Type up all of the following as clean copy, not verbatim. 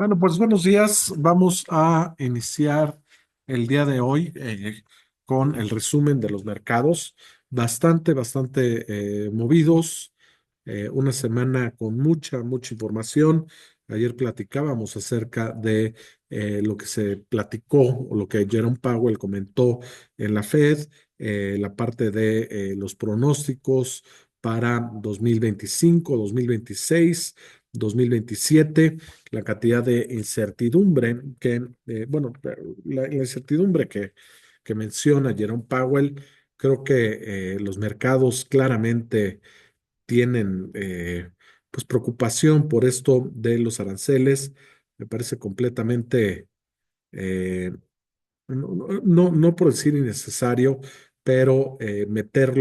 Bueno, pues buenos días. Vamos a iniciar el día de hoy con el resumen de los mercados. Bastante movidos. Una semana con mucha información. Ayer platicábamos acerca de lo que se platicó o lo que Jerome Powell comentó en la Fed, la parte de los pronósticos para 2025, 2026, 2027, la cantidad de incertidumbre bueno, la incertidumbre que menciona Jerome Powell. Creo que los mercados claramente tienen pues preocupación por esto de los aranceles. Me parece completamente, eh, no por decir innecesario, pero meter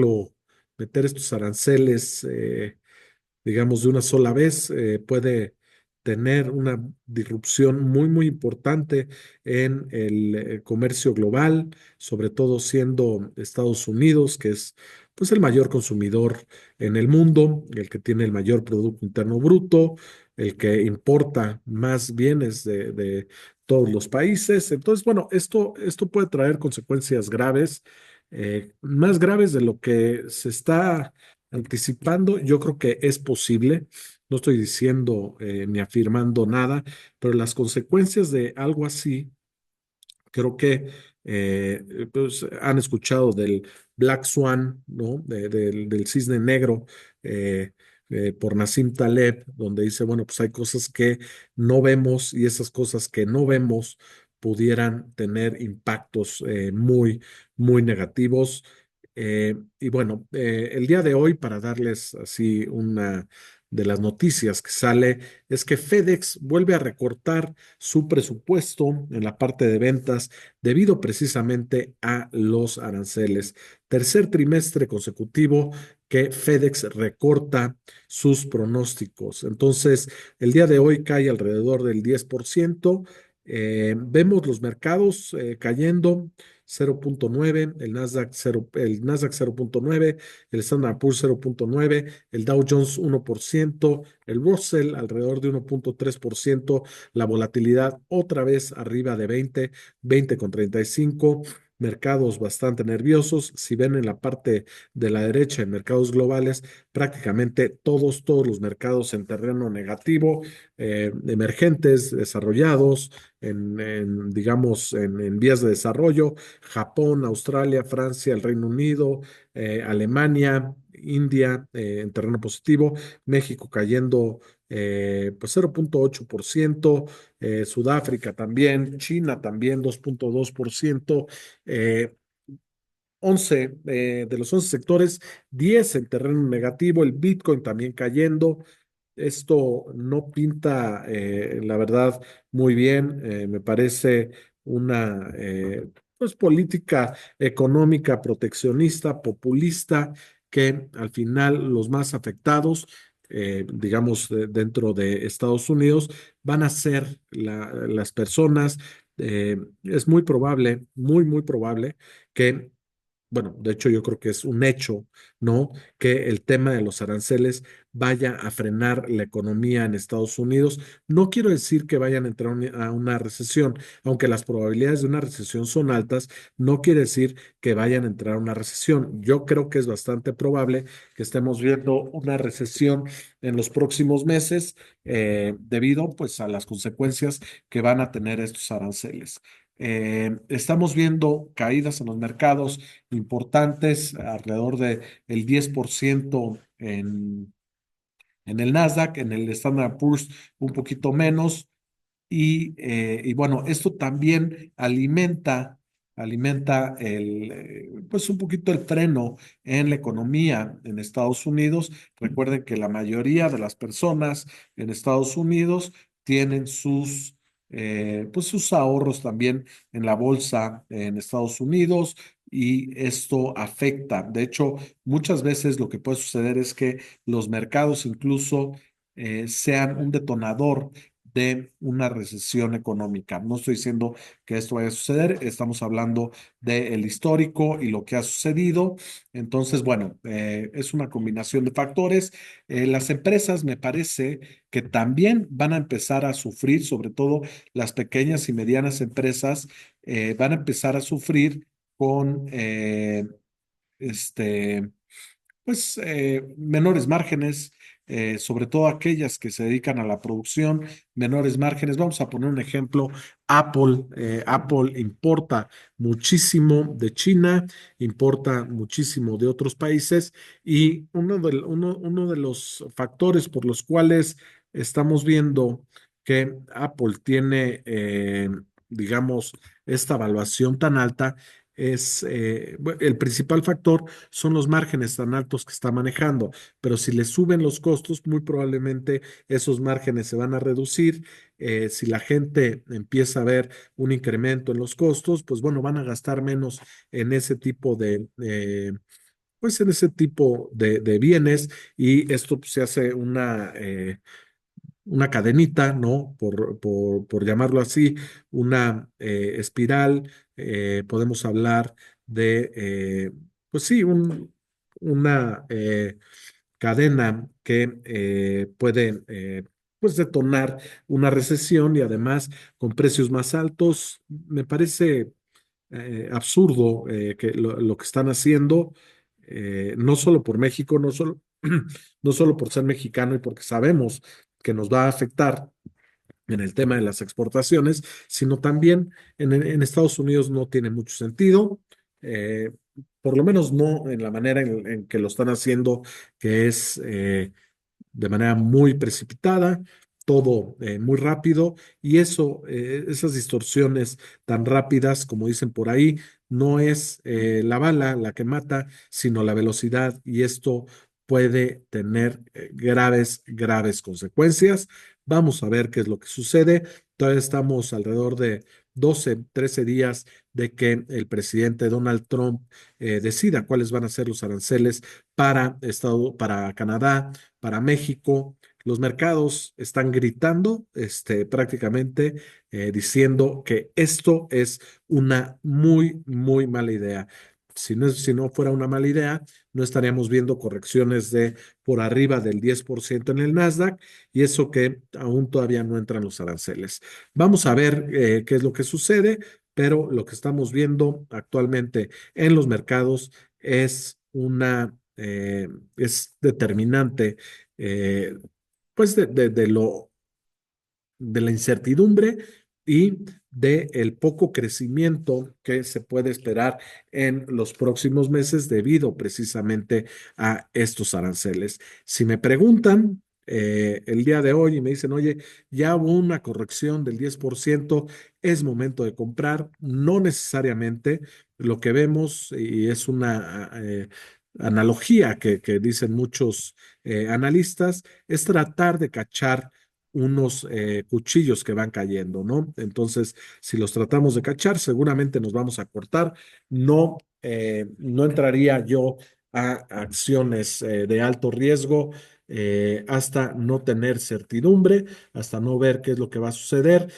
estos aranceles digamos, de una sola vez, puede tener una disrupción muy importante en el comercio global, sobre todo siendo Estados Unidos, que es pues el mayor consumidor en el mundo, el que tiene el mayor Producto Interno Bruto, el que importa más bienes de todos los países. Entonces, bueno, esto puede traer consecuencias graves, más graves de lo que se está anticipando. Yo creo que es posible, no estoy diciendo ni afirmando nada, pero las consecuencias de algo así, creo que pues, han escuchado del Black Swan, ¿no? Del cisne negro, eh, por Nassim Taleb, donde dice, bueno, pues hay cosas que no vemos y esas cosas que no vemos pudieran tener impactos muy negativos. Y bueno, el día de hoy, para darles así una de las noticias que sale, es que FedEx vuelve a recortar su presupuesto en la parte de ventas debido precisamente a los aranceles. Tercer trimestre consecutivo que FedEx recorta sus pronósticos. Entonces, el día de hoy cae alrededor del 10%. Vemos los mercados cayendo 0.9, el Nasdaq 0.9, el Standard Poor's 0.9, el Dow Jones 1%, el Russell alrededor de 1.3%, la volatilidad otra vez arriba de 20,35, mercados bastante nerviosos. Si ven en la parte de la derecha, en mercados globales, prácticamente todos los mercados en terreno negativo, emergentes, desarrollados, digamos, en vías de desarrollo, Japón, Australia, Francia, el Reino Unido, Alemania, India, en terreno positivo, México cayendo pues 0.8%, Sudáfrica también, China también 2.2%, eh, 11 de los 11 sectores, 10 en terreno negativo, el Bitcoin también cayendo. Esto no pinta, la verdad, muy bien. Me parece una pues, política económica proteccionista, populista, que al final los más afectados, digamos, dentro de Estados Unidos, van a ser las personas. Es muy probable, muy probable que, bueno, de hecho yo creo que es un hecho, ¿no? Que el tema de los aranceles vaya a frenar la economía en Estados Unidos. No quiero decir que vayan a entrar a una recesión, aunque las probabilidades de una recesión son altas, no quiere decir que vayan a entrar a una recesión. Yo creo que es bastante probable que estemos viendo una recesión en los próximos meses, debido pues a las consecuencias que van a tener estos aranceles. Estamos viendo caídas en los mercados importantes, alrededor de el 10% en el Nasdaq, en el Standard Poor's un poquito menos. Y bueno, esto también alimenta pues un poquito el freno en la economía en Estados Unidos. Recuerden que la mayoría de las personas en Estados Unidos tienen pues sus ahorros también en la bolsa en Estados Unidos, y esto afecta. De hecho, muchas veces lo que puede suceder es que los mercados incluso sean un detonador de una recesión económica. No estoy diciendo que esto vaya a suceder, estamos hablando del histórico y lo que ha sucedido. Entonces, bueno, es una combinación de factores. Las empresas me parece que también van a empezar a sufrir, sobre todo las pequeñas y medianas empresas, van a empezar a sufrir con este pues menores márgenes, sobre todo aquellas que se dedican a la producción, menores márgenes. Vamos a poner un ejemplo, Apple. Apple importa muchísimo de China, importa muchísimo de otros países y uno de los factores por los cuales estamos viendo que Apple tiene, digamos, esta evaluación tan alta es el principal factor son los márgenes tan altos que está manejando, pero si le suben los costos, muy probablemente esos márgenes se van a reducir. Si la gente empieza a ver un incremento en los costos, pues bueno, van a gastar menos en ese tipo pues en ese tipo de bienes y esto pues, se hace una cadenita, ¿no? Por llamarlo así, una espiral. Podemos hablar pues sí, una cadena que puede, pues, detonar una recesión y además con precios más altos. Me parece absurdo que lo que están haciendo, no solo por México, no solo por ser mexicano y porque sabemos que nos va a afectar en el tema de las exportaciones, sino también en Estados Unidos no tiene mucho sentido, eh, por lo menos no en la manera en que lo están haciendo, que es de manera muy precipitada, todo muy rápido, y esas distorsiones tan rápidas, como dicen por ahí, no es la bala la que mata, sino la velocidad, y esto puede tener graves consecuencias. Vamos a ver qué es lo que sucede. Todavía estamos alrededor de 12, 13 días de que el presidente Donald Trump decida cuáles van a ser los aranceles para Canadá, para México. Los mercados están gritando, prácticamente diciendo que esto es una muy mala idea. Si no fuera una mala idea, no estaríamos viendo correcciones de por arriba del 10% en el Nasdaq y eso que aún todavía no entran los aranceles. Vamos a ver qué es lo que sucede, pero lo que estamos viendo actualmente en los mercados es es determinante, eh, pues de la incertidumbre y de el poco crecimiento que se puede esperar en los próximos meses debido precisamente a estos aranceles. Si me preguntan el día de hoy y me dicen, oye, ya hubo una corrección del 10%, es momento de comprar, no necesariamente lo que vemos y es una analogía que dicen muchos analistas, es tratar de cachar unos cuchillos que van cayendo, ¿no? Entonces, si los tratamos de cachar, seguramente nos vamos a cortar. No entraría yo a acciones de alto riesgo hasta no tener certidumbre, hasta no ver qué es lo que va a suceder.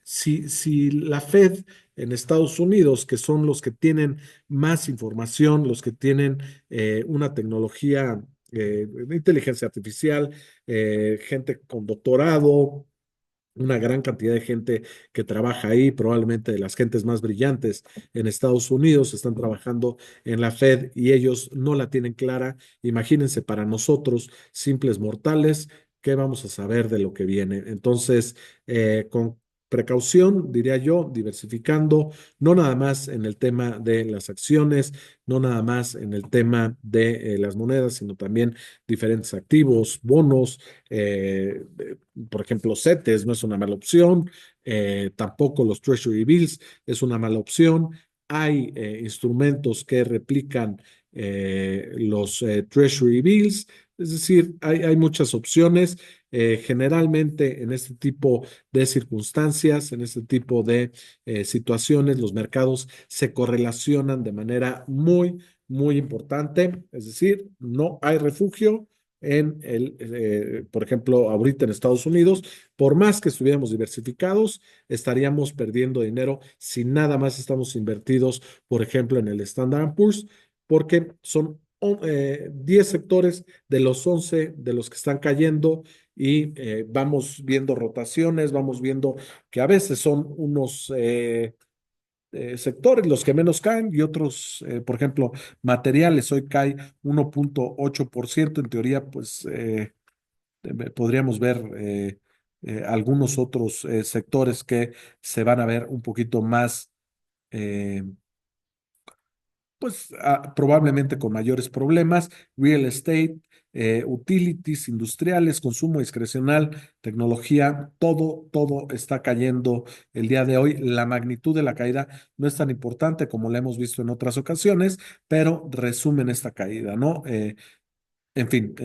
Si la Fed en Estados Unidos, que son los que tienen más información, los que tienen una tecnología de inteligencia artificial, gente con doctorado, una gran cantidad de gente que trabaja ahí, probablemente de las gentes más brillantes en Estados Unidos, están trabajando en la Fed y ellos no la tienen clara. Imagínense para nosotros, simples mortales, ¿qué vamos a saber de lo que viene? Entonces, con precaución, diría yo, diversificando, no nada más en el tema de las acciones, no nada más en el tema de las monedas, sino también diferentes activos, bonos, por ejemplo, CETES no es una mala opción, tampoco los Treasury Bills es una mala opción. Hay instrumentos que replican los Treasury Bills, es decir, hay muchas opciones. Generalmente en este tipo de circunstancias, en este tipo de situaciones, los mercados se correlacionan de manera muy importante, es decir, no hay refugio, por ejemplo, ahorita en Estados Unidos, por más que estuviéramos diversificados, estaríamos perdiendo dinero si nada más estamos invertidos, por ejemplo, en el Standard Poor's, porque son 10 sectores de los 11 de los que están cayendo y vamos viendo rotaciones, vamos viendo que a veces son unos sectores los que menos caen y otros, por ejemplo, materiales, hoy cae 1,8%, en teoría, pues podríamos ver algunos otros sectores que se van a ver un poquito más eh, pues probablemente con mayores problemas, real estate, utilities, industriales, consumo discrecional, tecnología, todo está cayendo el día de hoy. La magnitud de la caída no es tan importante como la hemos visto en otras ocasiones, pero resumen esta caída, ¿no? En fin,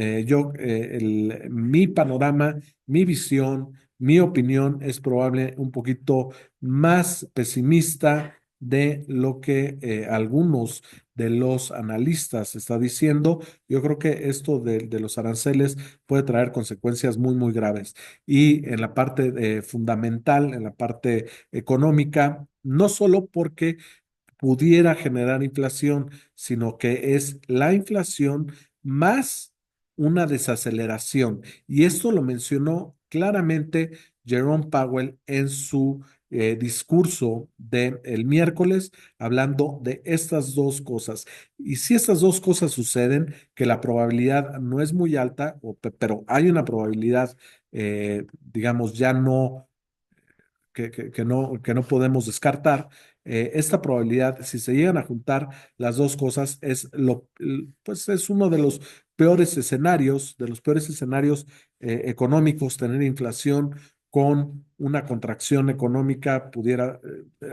mi panorama, mi visión, mi opinión es probable un poquito más pesimista de lo que algunos de los analistas está diciendo. Yo creo que esto de los aranceles puede traer consecuencias muy, muy graves. Y en la parte fundamental, en la parte económica, no solo porque pudiera generar inflación, sino que es la inflación más una desaceleración. Y esto lo mencionó claramente Jerome Powell en su discurso del miércoles, hablando de estas dos cosas. Y si estas dos cosas suceden, que la probabilidad no es muy alta, pero hay una probabilidad, digamos, ya no que no podemos descartar. Esta probabilidad, si se llegan a juntar las dos cosas, pues es uno de los peores escenarios económicos, tener inflación con una contracción económica pudiera.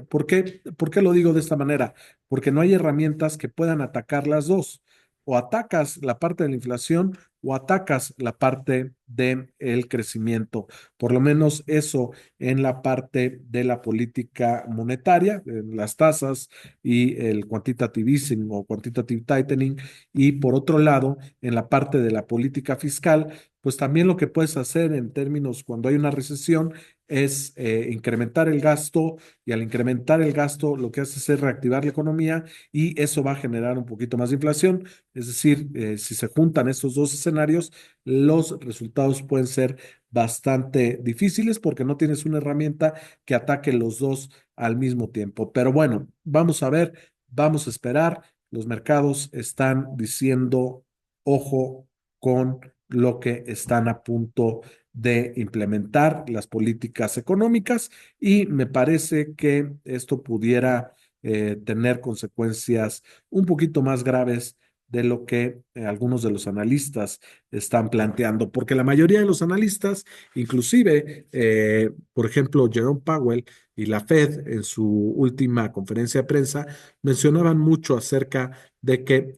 ¿Por qué lo digo de esta manera? Porque no hay herramientas que puedan atacar las dos. O atacas la parte de la inflación o atacas la parte del crecimiento. Por lo menos eso en la parte de la política monetaria, en las tasas y el quantitative easing o quantitative tightening, y por otro lado, en la parte de la política fiscal, pues también lo que puedes hacer en términos cuando hay una recesión es incrementar el gasto y al incrementar el gasto lo que hace es reactivar la economía y eso va a generar un poquito más de inflación. Es decir, si se juntan estos dos escenarios, los resultados pueden ser bastante difíciles porque no tienes una herramienta que ataque los dos al mismo tiempo. Pero bueno, vamos a ver, vamos a esperar. Los mercados están diciendo, ojo con lo que están a punto de implementar las políticas económicas y me parece que esto pudiera tener consecuencias un poquito más graves de lo que algunos de los analistas están planteando, porque la mayoría de los analistas, inclusive, por ejemplo, Jerome Powell y la Fed en su última conferencia de prensa, mencionaban mucho acerca de que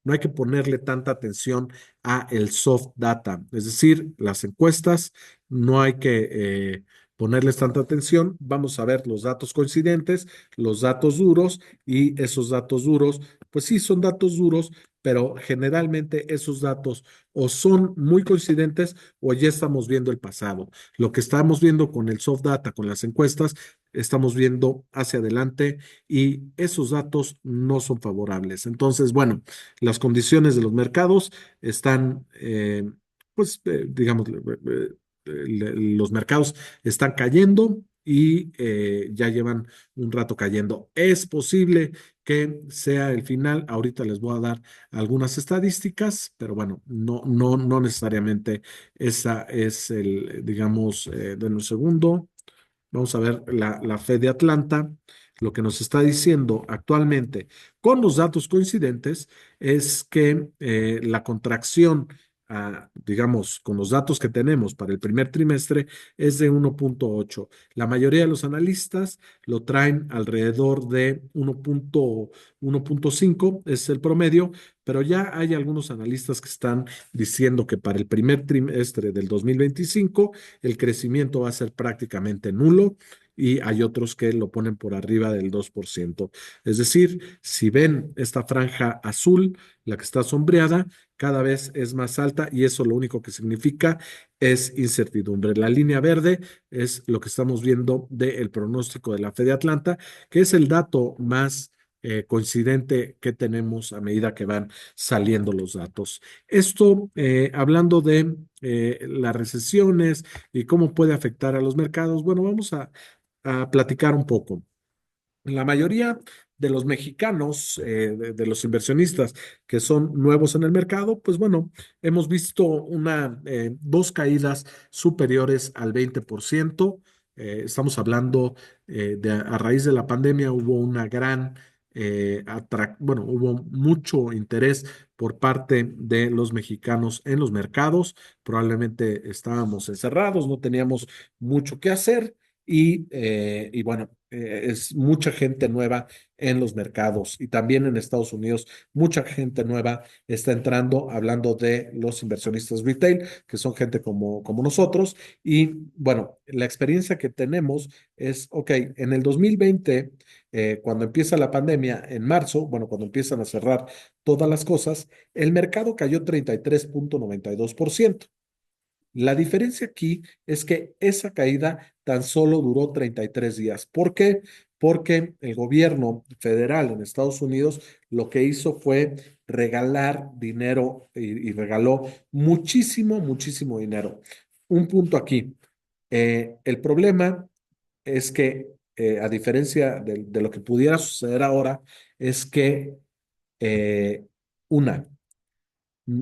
no hay que ponerle tanta atención a el soft data, es decir, las encuestas, no hay que ponerles tanta atención, vamos a ver los datos coincidentes, los datos duros y esos datos duros, pues sí, son datos duros, pero generalmente esos datos o son muy coincidentes o ya estamos viendo el pasado. Lo que estamos viendo con el soft data, con las encuestas, estamos viendo hacia adelante y esos datos no son favorables. Entonces, bueno, las condiciones de los mercados están, pues, digamos, los mercados están cayendo y ya llevan un rato cayendo. Es posible que sea el final. Ahorita les voy a dar algunas estadísticas, pero bueno, no necesariamente esa es digamos, de un segundo. Vamos a ver la Fed de Atlanta. Lo que nos está diciendo actualmente con los datos coincidentes es que la contracción, digamos, con los datos que tenemos para el primer trimestre es de 1,8. La mayoría de los analistas lo traen alrededor de 1,5, es el promedio, pero ya hay algunos analistas que están diciendo que para el primer trimestre del 2025 el crecimiento va a ser prácticamente nulo y hay otros que lo ponen por arriba del 2%. Es decir, si ven esta franja azul, la que está sombreada, cada vez es más alta y eso lo único que significa es incertidumbre. La línea verde es lo que estamos viendo del pronóstico de la Fed de Atlanta, que es el dato más coincidente que tenemos a medida que van saliendo los datos. Esto, hablando de las recesiones y cómo puede afectar a los mercados, bueno, vamos a platicar un poco. La mayoría de los mexicanos, de los inversionistas que son nuevos en el mercado, pues bueno, hemos visto dos caídas superiores al 20%. Estamos hablando a raíz de la pandemia hubo una gran, bueno, hubo mucho interés por parte de los mexicanos en los mercados. Probablemente estábamos encerrados, no teníamos mucho que hacer y bueno, es mucha gente nueva en los mercados y también en Estados Unidos, mucha gente nueva está entrando, hablando de los inversionistas retail, que son gente como nosotros. Y bueno, la experiencia que tenemos es, ok, en el 2020, cuando empieza la pandemia, en marzo, bueno, cuando empiezan a cerrar todas las cosas, el mercado cayó 33,92%. La diferencia aquí es que esa caída tan solo duró 33 días. ¿Por qué? Porque el gobierno federal en Estados Unidos lo que hizo fue regalar dinero y regaló muchísimo, muchísimo dinero. Un punto aquí. El problema es que, a diferencia de lo que pudiera suceder ahora, es que eh, una,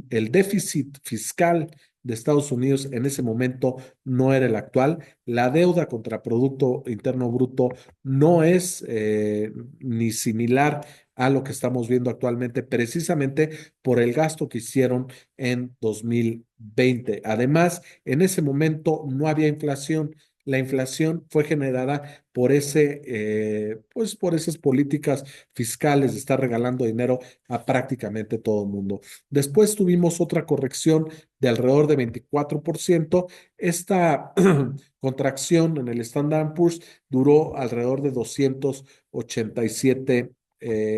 el déficit fiscal de Estados Unidos en ese momento no era el actual. La deuda contra Producto Interno Bruto no es ni similar a lo que estamos viendo actualmente, precisamente por el gasto que hicieron en 2020. Además, en ese momento no había inflación. La inflación fue generada por pues por esas políticas fiscales de estar regalando dinero a prácticamente todo el mundo. Después tuvimos otra corrección de alrededor de 24%. Esta contracción en el Standard Poor's duró alrededor de 287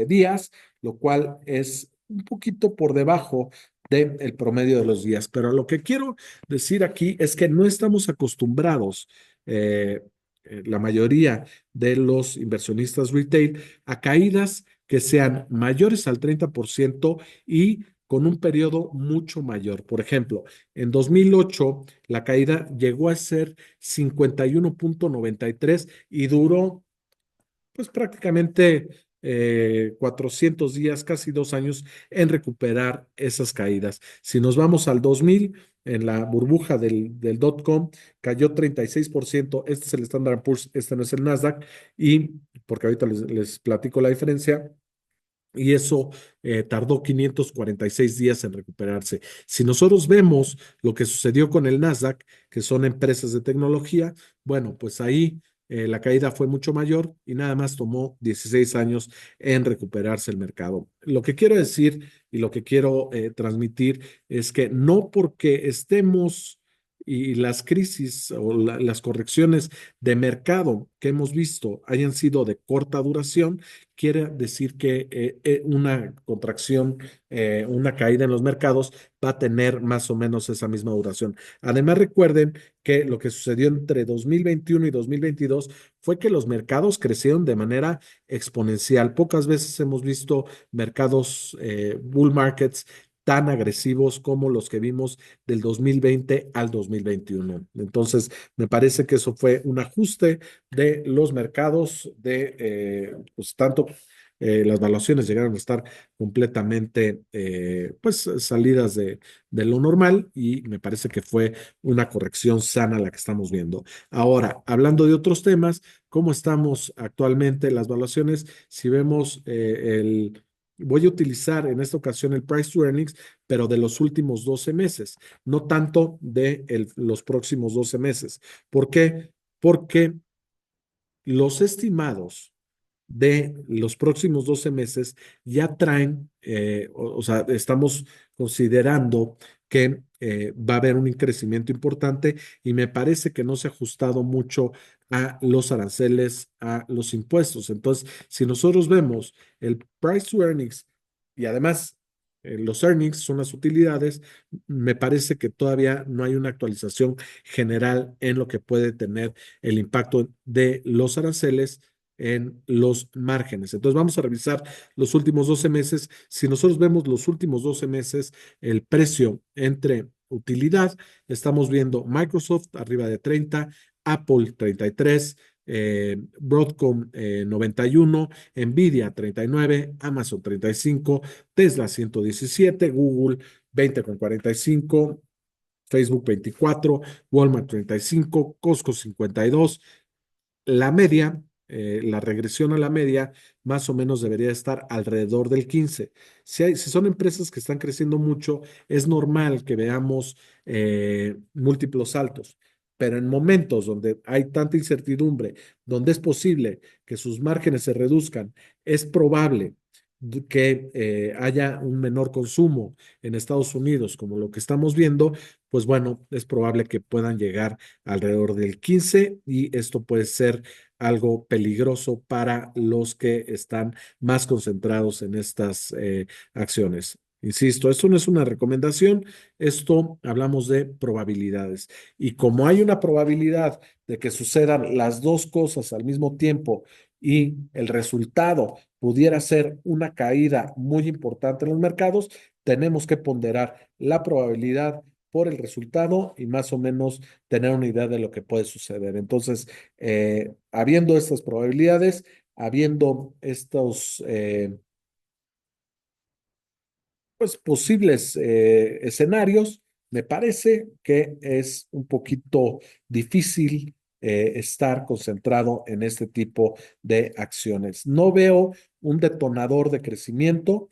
días, lo cual es un poquito por debajo del promedio de los días. Pero lo que quiero decir aquí es que no estamos acostumbrados, la mayoría de los inversionistas retail, a caídas que sean mayores al 30% y con un periodo mucho mayor. Por ejemplo, en 2008 la caída llegó a ser 51,93 y duró pues prácticamente 400 días, casi 2 años en recuperar esas caídas. Si nos vamos al 2000, en la burbuja del dot-com, cayó 36%. Este es el Standard Poor's, este no es el Nasdaq, y porque ahorita les platico la diferencia y eso tardó 546 días en recuperarse. Si nosotros vemos lo que sucedió con el Nasdaq, que son empresas de tecnología, bueno, pues ahí la caída fue mucho mayor y nada más tomó 16 años en recuperarse el mercado. Lo que quiero decir y lo que quiero transmitir es que no porque estemos y las crisis o las correcciones de mercado que hemos visto hayan sido de corta duración, quiere decir que una contracción, una caída en los mercados va a tener más o menos esa misma duración. Además, recuerden que lo que sucedió entre 2021 y 2022 fue que los mercados crecieron de manera exponencial. Pocas veces hemos visto mercados, bull markets, tan agresivos como los que vimos del 2020 al 2021. Entonces, me parece que eso fue un ajuste de los mercados, pues tanto las valuaciones llegaron a estar completamente pues salidas de lo normal y me parece que fue una corrección sana la que estamos viendo. Ahora, hablando de otros temas, ¿cómo estamos actualmente las valuaciones? Si vemos Voy a utilizar en esta ocasión el price to earnings, pero de los últimos 12 meses, no tanto de los próximos 12 meses. ¿Por qué? Porque los estimados de los próximos 12 meses ya traen, o sea, estamos considerando que va a haber un crecimiento importante y me parece que no se ha ajustado mucho a los aranceles, a los impuestos. Entonces, si nosotros vemos el price to earnings y además los earnings, son las utilidades. Me parece que todavía no hay una actualización general en lo que puede tener el impacto de los aranceles en los márgenes. Entonces vamos a revisar los últimos 12 meses. Si nosotros vemos los últimos 12 meses, el precio entre utilidad, estamos viendo Microsoft arriba de 30, Apple 33, Broadcom 91, Nvidia 39, Amazon 35, Tesla 117, Google 20,45, Facebook 24, Walmart 35, Costco 52. La media, la regresión a la media, más o menos debería estar alrededor del 15. Si son empresas que están creciendo mucho, es normal que veamos múltiplos altos. Pero en momentos donde hay tanta incertidumbre, donde es posible que sus márgenes se reduzcan, es probable que haya un menor consumo en Estados Unidos, como lo que estamos viendo, pues bueno, es probable que puedan llegar alrededor del 15 y esto puede ser algo peligroso para los que están más concentrados en estas acciones. Insisto, esto no es una recomendación, esto hablamos de probabilidades. Y como hay una probabilidad de que sucedan las dos cosas al mismo tiempo y el resultado pudiera ser una caída muy importante en los mercados, tenemos que ponderar la probabilidad por el resultado y más o menos tener una idea de lo que puede suceder. Entonces, habiendo estas probabilidades, habiendo estos pues, posibles escenarios, me parece que es un poquito difícil estar concentrado en este tipo de acciones. No veo un detonador de crecimiento.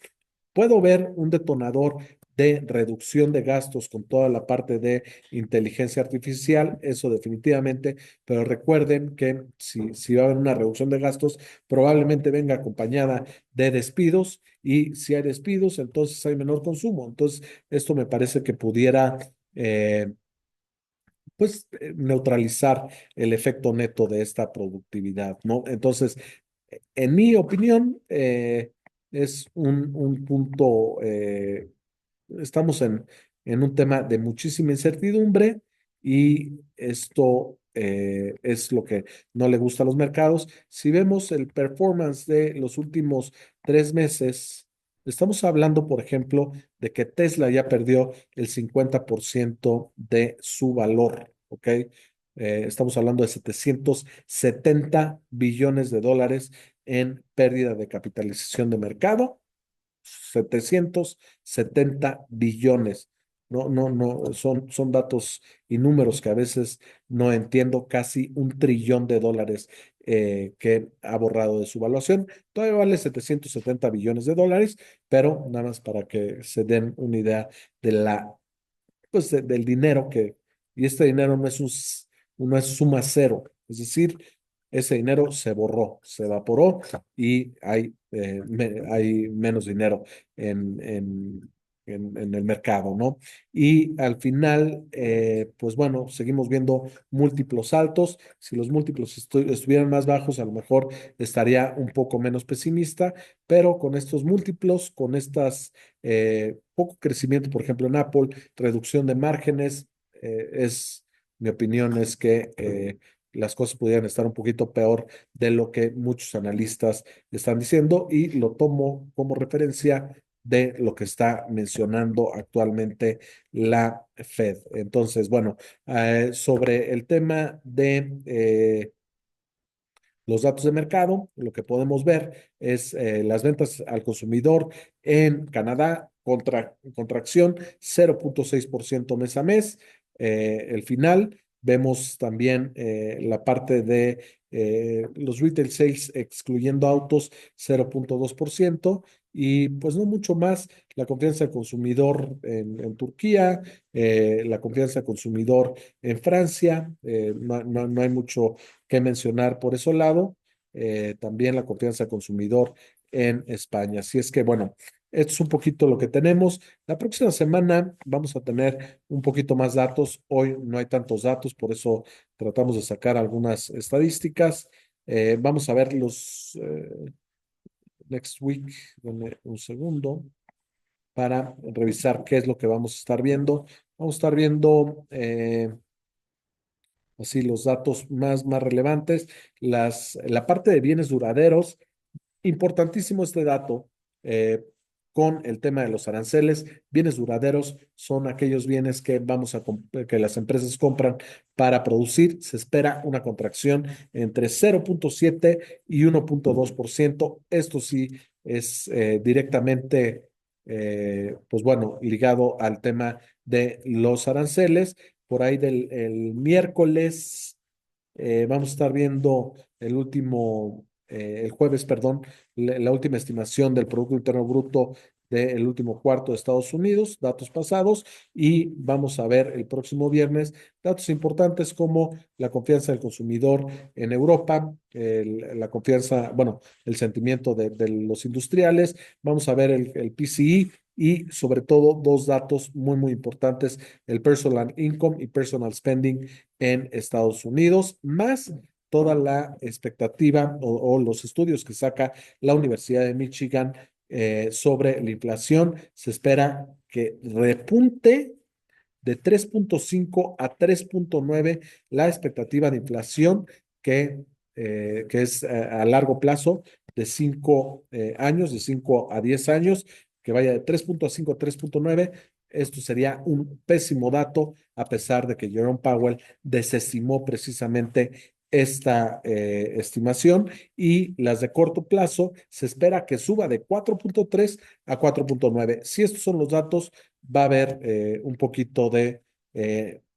Puedo ver un detonador de reducción de gastos con toda la parte de inteligencia artificial, eso definitivamente, pero recuerden que si va a haber una reducción de gastos, probablemente venga acompañada de despidos y si hay despidos, entonces hay menor consumo. Entonces, esto me parece que pudiera pues neutralizar el efecto neto de esta productividad, ¿no? Entonces, en mi opinión, es un punto, estamos en un tema de muchísima incertidumbre y esto es lo que no le gusta a los mercados. Si vemos el performance de los últimos 3 meses, estamos hablando, por ejemplo, de que Tesla ya perdió el 50% de su valor, ¿ok? Estamos hablando de 770 billones de dólares en pérdida de capitalización de mercado. 770 billones. No, no, no, son datos y números que a veces no entiendo. Casi $1 trillón que ha borrado de su valuación. Todavía vale 770 billones de dólares, pero nada más para que se den una idea de del dinero y este dinero no es suma cero, es decir, ese dinero se borró, se evaporó y hay menos dinero en, en, en el mercado, ¿no? Y al final, pues bueno, seguimos viendo múltiplos altos. Si los múltiplos estuvieran más bajos, a lo mejor estaría un poco menos pesimista, pero con estos múltiplos, con estas poco crecimiento, por ejemplo, en Apple, reducción de márgenes, mi opinión es que las cosas pudieran estar un poquito peor de lo que muchos analistas están diciendo y lo tomo como referencia de lo que está mencionando actualmente la Fed. Entonces, bueno, sobre el tema de los datos de mercado, lo que podemos ver es las ventas al consumidor en Canadá, contracción 0,6% mes a mes. El final, vemos también la parte de los retail sales excluyendo autos 0,2% y pues no mucho más. La confianza del consumidor en Turquía, la confianza del consumidor en Francia, no hay mucho que mencionar por ese lado. También la confianza del consumidor en España. Así es que, bueno, esto es un poquito lo que tenemos. La próxima semana vamos a tener un poquito más datos. Hoy no hay tantos datos, por eso tratamos de sacar algunas estadísticas. Vamos a ver los next week. Dame un segundo. para revisar qué es lo que vamos a estar viendo. Vamos a estar viendo así los datos más relevantes, la parte de bienes duraderos. Importantísimo este dato con el tema de los aranceles. Bienes duraderos son aquellos bienes que que las empresas compran para producir. Se espera una contracción entre 0,7 y 1,2%. Esto sí es directamente, pues bueno, ligado al tema de los aranceles. Por ahí del el miércoles vamos a estar viendo el jueves, perdón, la última estimación del Producto Interno Bruto del último cuarto de Estados Unidos, datos pasados, y vamos a ver el próximo viernes datos importantes como la confianza del consumidor en Europa, la confianza, bueno, el sentimiento de los industriales, vamos a ver el PCE y sobre todo dos datos muy importantes, el Personal Income y Personal Spending en Estados Unidos, más toda la expectativa o los estudios que saca la Universidad de Michigan sobre la inflación. Se espera que repunte de 3,5 a 3,9 la expectativa de inflación que es a largo plazo de 5 años, de 5 a 10 años, que vaya de 3,5 a 3,9. Esto sería un pésimo dato, a pesar de que Jerome Powell desestimó precisamente esta estimación, y las de corto plazo se espera que suba de 4,3 a 4,9. Si estos son los datos, va a haber un poquito de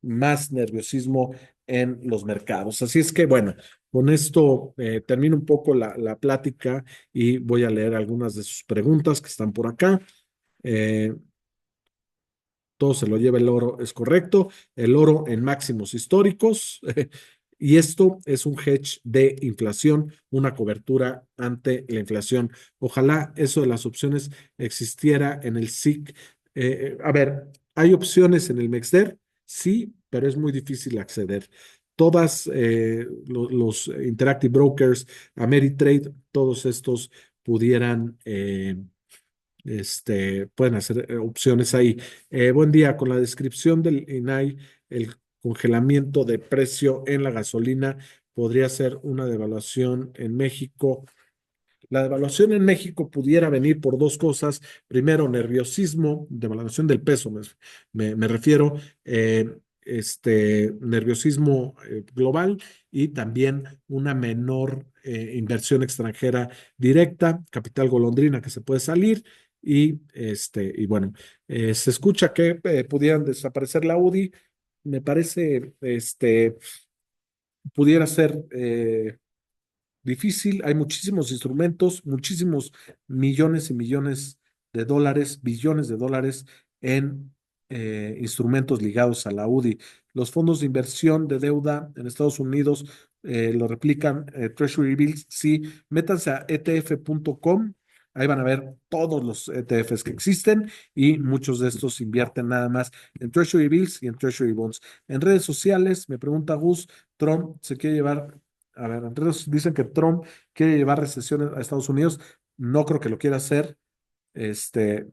más nerviosismo en los mercados. Así es que, bueno, con esto termino un poco la plática y voy a leer algunas de sus preguntas que están por acá. Eh, Todo se lo lleva el oro, es correcto. El oro en máximos históricos. Y esto es un hedge de inflación, una cobertura ante la inflación. Ojalá eso de las opciones existiera en el SIC. A ver, hay opciones en el MEXDER, sí, pero es muy difícil acceder. Todas los Interactive Brokers, Ameritrade, todos estos pudieran pueden hacer opciones ahí. Buen día, con la descripción del INAI, el congelamiento de precio en la gasolina podría ser una devaluación en México. La devaluación en México pudiera venir por dos cosas. Primero, nerviosismo, devaluación del peso, me refiero, nerviosismo global, y también una menor inversión extranjera directa, capital golondrina que se puede salir. Y bueno, se escucha que pudieran desaparecer la UDI. Me parece, pudiera ser difícil. Hay muchísimos instrumentos, muchísimos millones y millones de dólares, billones de dólares en instrumentos ligados a la UDI. Los fondos de inversión de deuda en Estados Unidos lo replican Treasury Bills. Sí, métanse a etf.com. Ahí van a ver todos los ETFs que existen, y muchos de estos invierten nada más en Treasury Bills y en Treasury Bonds. En redes sociales, me pregunta Gus, Trump se quiere llevar. A ver, entonces dicen que Trump quiere llevar recesiones a Estados Unidos. No creo que lo quiera hacer. Este,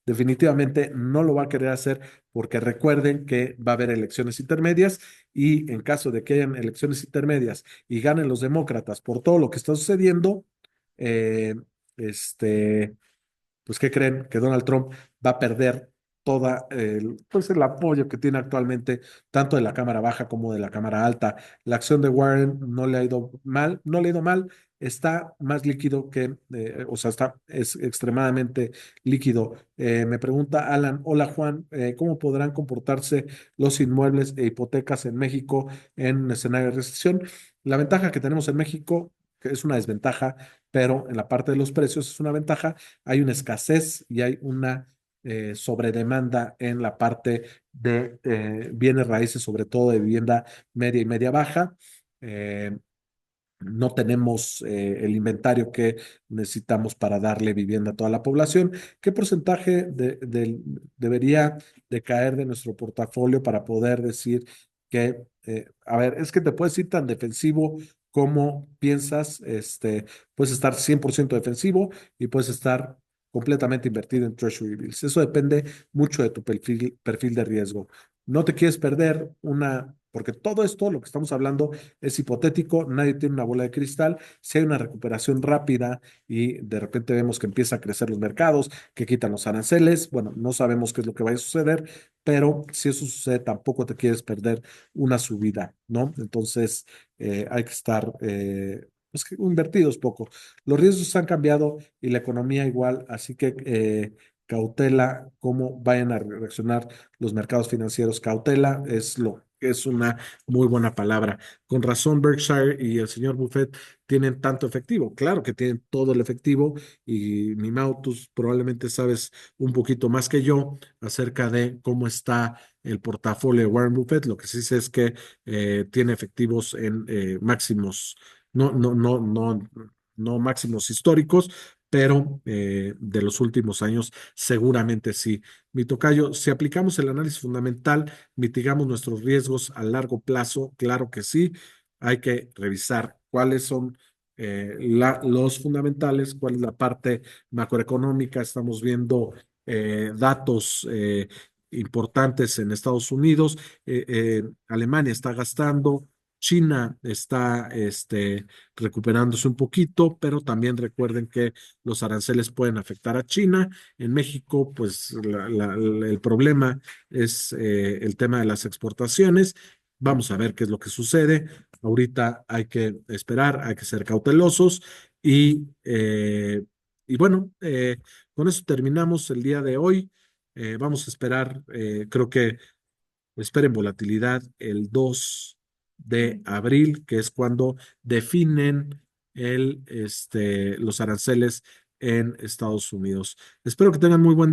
definitivamente no lo va a querer hacer, porque recuerden que va a haber elecciones intermedias, y en caso de que hayan elecciones intermedias y ganen los demócratas por todo lo que está sucediendo, eh, este, pues ¿qué creen? Que Donald Trump va a perder toda pues el apoyo que tiene actualmente, tanto de la Cámara Baja como de la Cámara Alta. La acción de Warren no le ha ido mal, no le ha ido mal, está más líquido o sea, es extremadamente líquido. Me pregunta Alan, hola Juan, ¿cómo podrán comportarse los inmuebles e hipotecas en México en un escenario de recesión? La ventaja que tenemos en México, que es una desventaja, pero en la parte de los precios es una ventaja. Hay una escasez y hay una sobredemanda en la parte de bienes raíces, sobre todo de vivienda media y media baja. Eh, no tenemos el inventario que necesitamos para darle vivienda a toda la población. ¿Qué porcentaje debería de caer de nuestro portafolio para poder decir que, a ver, es que te puedes ir tan defensivo como piensas, puedes estar 100% defensivo, y puedes estar completamente invertido en Treasury Bills. Eso depende mucho de tu perfil de riesgo. No te quieres perder porque todo esto, lo que estamos hablando, es hipotético, nadie tiene una bola de cristal. Si hay una recuperación rápida y de repente vemos que empieza a crecer los mercados, que quitan los aranceles, bueno, no sabemos qué es lo que va a suceder, pero si eso sucede, tampoco te quieres perder una subida, ¿no? Entonces, hay que estar pues, invertidos poco. Los riesgos han cambiado y la economía igual, así que cautela cómo vayan a reaccionar los mercados financieros. Cautela es una muy buena palabra. Con razón, Berkshire y el señor Buffett tienen tanto efectivo. Claro que tienen todo el efectivo y mi Mau, tú probablemente sabes un poquito más que yo acerca de cómo está el portafolio de Warren Buffett. Lo que sí sé es que tiene efectivos en máximos, no máximos históricos, pero de los últimos años seguramente sí. Mi tocayo, si aplicamos el análisis fundamental, mitigamos nuestros riesgos a largo plazo, claro que sí. Hay que revisar cuáles son los fundamentales, cuál es la parte macroeconómica. Estamos viendo datos importantes en Estados Unidos. Alemania está gastando. China está recuperándose un poquito, pero también recuerden que los aranceles pueden afectar a China. En México, pues el problema es el tema de las exportaciones. Vamos a ver qué es lo que sucede. Ahorita hay que esperar, hay que ser cautelosos y bueno, con eso terminamos el día de hoy. Vamos a esperar, creo que esperen volatilidad el 2 de abril, que es cuando definen los aranceles en Estados Unidos. Espero que tengan muy buen